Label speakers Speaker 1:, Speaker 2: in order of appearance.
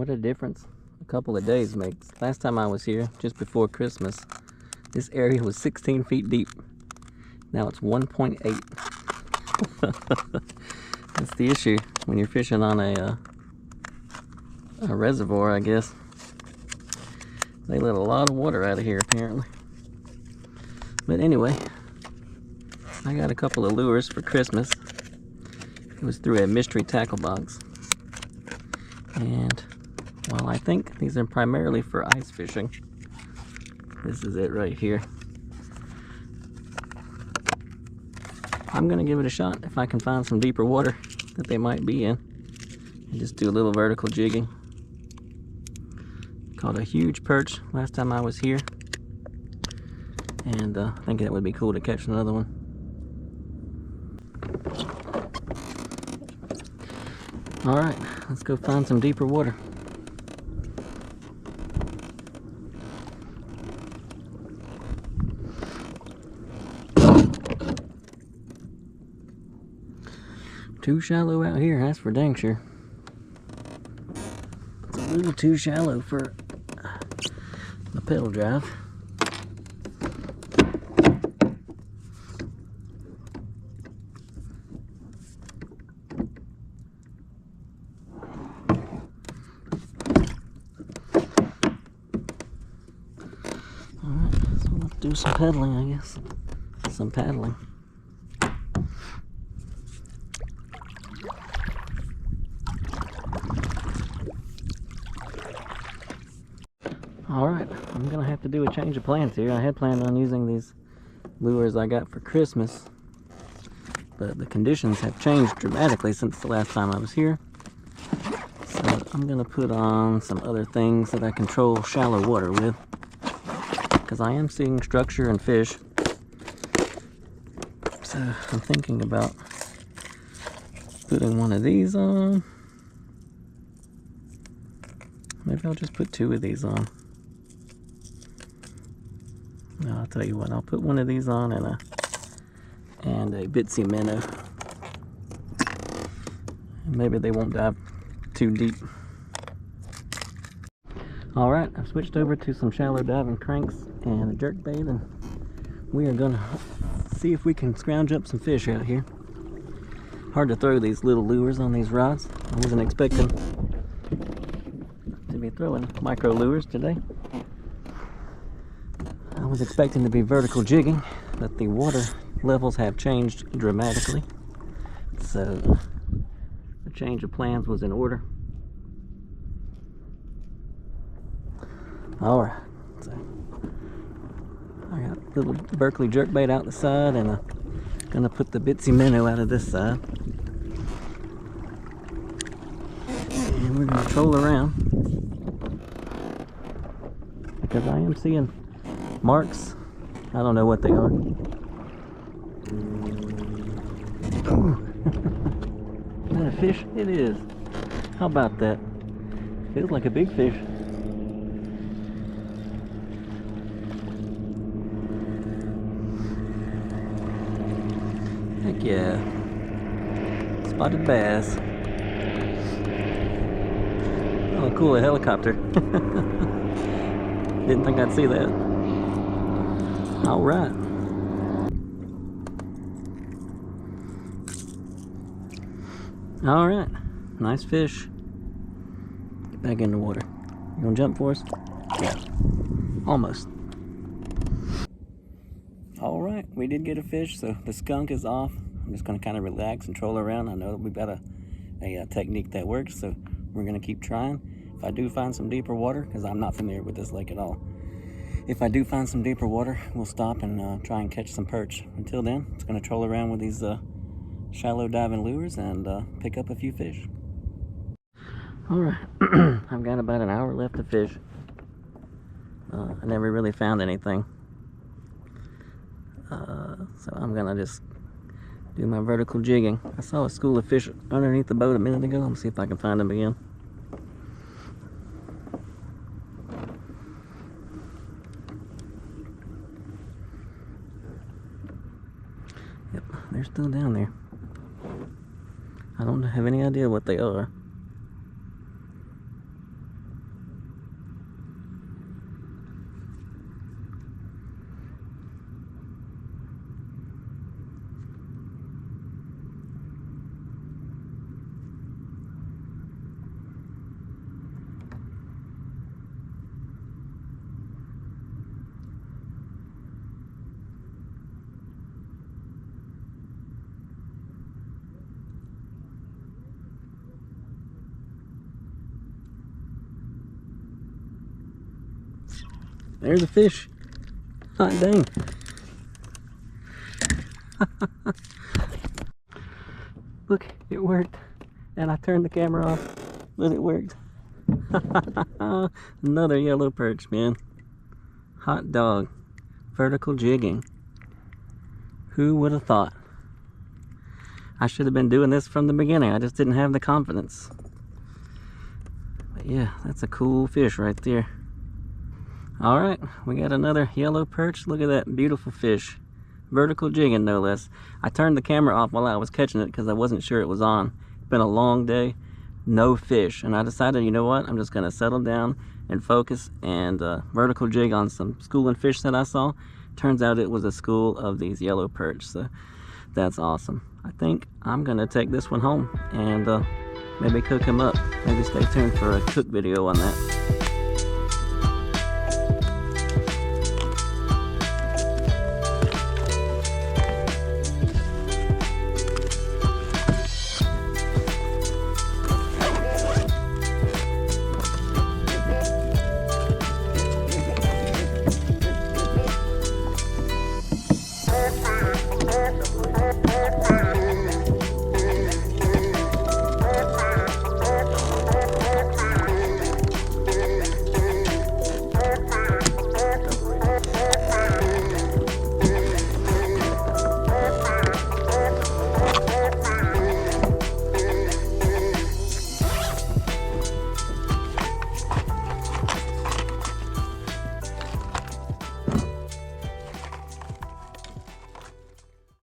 Speaker 1: what a difference a couple of days makes. Last time I was here, just before Christmas, this area was 16 feet deep. Now it's 1.8. That's the issue when you're fishing on a reservoir, I guess. They let a lot of water out of here, apparently. But anyway, I got a couple of lures for Christmas. It was through a mystery tackle box. And, well, I think these are primarily for ice fishing. This is it right here. I'm gonna give it a shot if I can find some deeper water that they might be in. And just do a little vertical jigging. Caught a huge perch last time I was here. And I think that would be cool to catch another one. Alright, let's go find some deeper water. Too shallow out here, that's for dang sure. It's a little too shallow for the pedal drive. Alright, so let's do some pedaling, I guess. Some paddling. Alright, I'm gonna have to do a change of plans here. I had planned on using these lures I got for Christmas, but the conditions have changed dramatically since the last time I was here. So I'm gonna put on some other things that I control shallow water with, because I am seeing structure and fish. So I'm thinking about putting one of these on. Maybe I'll just put two of these on. No, I'll tell you what, I'll put one of these on and a Tikka Mino. Maybe they won't dive too deep. Alright, I've switched over to some shallow diving cranks and a jerk bait, and we are gonna see if we can scrounge up some fish out here. Hard to throw these little lures on these rods. I wasn't expecting to be throwing micro lures today. I was expecting to be vertical jigging, but the water levels have changed dramatically. So the change of plans was in order. Alright, so I got a little Berkeley jerkbait out the side, and I'm gonna put the Tikka Mino out of this side. And we're gonna troll around, because I am seeing marks. I don't know what they are. Is that a fish? It is. How about that? Feels like a big fish. Heck yeah. Spotted bass. Oh cool, a helicopter. Didn't think I'd see that. Alright. Alright. Nice fish. Get back in the water. You gonna jump for us? Yeah. Almost. Alright, we did get a fish, so the skunk is off. I'm just gonna kind of relax and troll around. I know that we've got a technique that works, so we're gonna keep trying. If I do find some deeper water, because I'm not familiar with this lake at all, if I do find some deeper water, we'll stop and try and catch some perch. Until then, it's going to troll around with these shallow diving lures and pick up a few fish. Alright, I've got about an hour left to fish. I never really found anything. So I'm going to just do my vertical jigging. I saw a school of fish underneath the boat a minute ago. Let's see if I can find them again. Yep, they're still down there. I don't have any idea what they are. There's a fish. Hot dang. Look, it worked. And I turned the camera off, but it worked. Another yellow perch, man. Hot dog. Vertical jigging. Who would have thought? I should have been doing this from the beginning. I just didn't have the confidence. But yeah, that's a cool fish right there. All right, we got another yellow perch. Look at that beautiful fish. Vertical jigging, no less. I turned the camera off while I was catching it because I wasn't sure it was on. It's been a long day, no fish. And I decided, you know what? I'm just gonna settle down and focus and vertical jig on some schooling fish that I saw. Turns out it was a school of these yellow perch, so that's awesome. I think I'm gonna take this one home and maybe cook him up. Maybe stay tuned for a cook video on that.